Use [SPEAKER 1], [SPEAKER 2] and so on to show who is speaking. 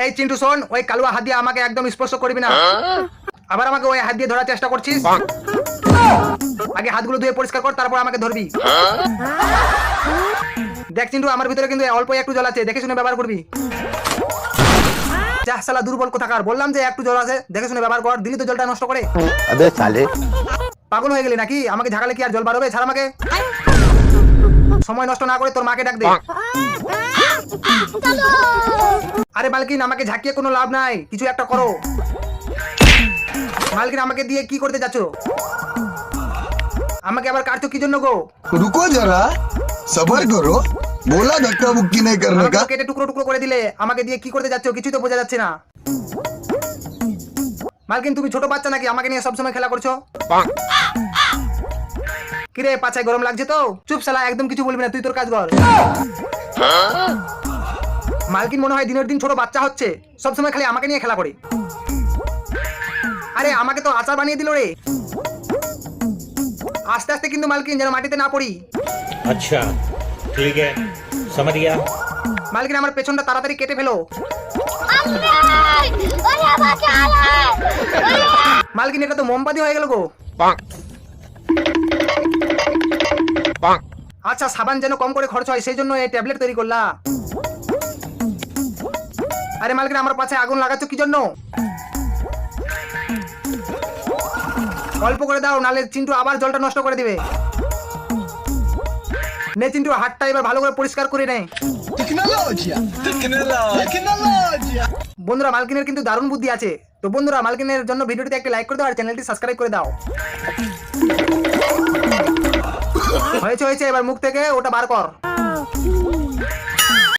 [SPEAKER 1] এই চিন্টু শোন, ওই কালুয়া হাত দিয়ে আমাকে একদম স্পর্শ করবি না। আবার আমাকে ওই হাত দিয়ে ধরার চেষ্টা করছিস? আগে হাতগুলো ধুয়ে পরিষ্কার কর, তারপর আমাকে ধরবি। দেখ চিন্টু, আমার ভিতরে কিন্তু অল্প একটু জল আছে, দেখে শুনে ব্যবহার করবি। যা শালা দুর্বল কোথাকার, বললাম যে একটু জল আছে, দেখে শুনে ব্যবহার কর, দিলি তো জলটা নষ্ট করে।
[SPEAKER 2] अबे साले
[SPEAKER 1] পাগল হয়ে গেলি নাকি? আমাকে ঝাঁকালে কি আর জল বার হবে? ছাড় আমাকে। সময় নষ্ট না করে তোর মাকে ডাক দে। আরে মালকিন, আমাকে ঝাঁকিয়ে কোনো লাভ নাই, কিছু একটা করো। মালকিন, আমাকে দিয়ে কি করতে যাচ্ছ? আমাকে আবার কাটছো কি জন্য গো?
[SPEAKER 3] रुको जरा सबर करो बोला धक्का मुक्की नहीं करने
[SPEAKER 1] আমাকে
[SPEAKER 3] का
[SPEAKER 1] তো কেটে টুকরো টুকরো করে দিলে, আমাকে দিয়ে কি করতে যাচ্ছ কিছুই তো বোঝা যাচ্ছে না। মালকিন, তুমি ছোট বাচ্চা নাকি আমাকে নিয়ে সবসময় খেলা করছো? কিরে পাছায় গরম লাগছে তো? চুপ শালা, একদম কিছু বলবি না, তুই তোর কাজ কর। মালকিন মনে হয় দিনের দিন ছোট বাচ্চা হচ্ছে, সবসময় খালি আমাকে নিয়ে খেলা করে। আরে আমাকে তো আচার বানিয়ে দিল রে। আস্তে আস্তে কিন্তু মালকিন, যেন মাটিতে না পড়ি।
[SPEAKER 4] अच्छा ठीक है समझ गया।
[SPEAKER 1] মালকিন, আমার পেছনটা তাড়াতাড়ি কেটে ফেলো। মালকিন, এটা তো মোমবাতি হয়ে গেল গো। আচ্ছা, সাবান যেন কম করে খরচ হয় সেই জন্য এই ট্যাবলেট তৈরি করলা। আরে মালকিন, আমার পাছে আগুন লাগাচ্ছ কি জন্য? অল্প করে দাও, নালে চিন্টু আবার জলটা নষ্ট করে দিবে। নে চিন্টু, হাতটা এবার ভালো করে পরিষ্কার করে নে। বন্ধুরা, মালকিনের কিন্তু দারুণ বুদ্ধি আছে। তো বন্ধুরা, মালকিনের জন্য ভিডিওটিতে একটা লাইক করে দাও আর চ্যানেলটি সাবস্ক্রাইব করে দাও। হয়েছে হয়েছে, এবার মুখ থেকে ওটা বার কর।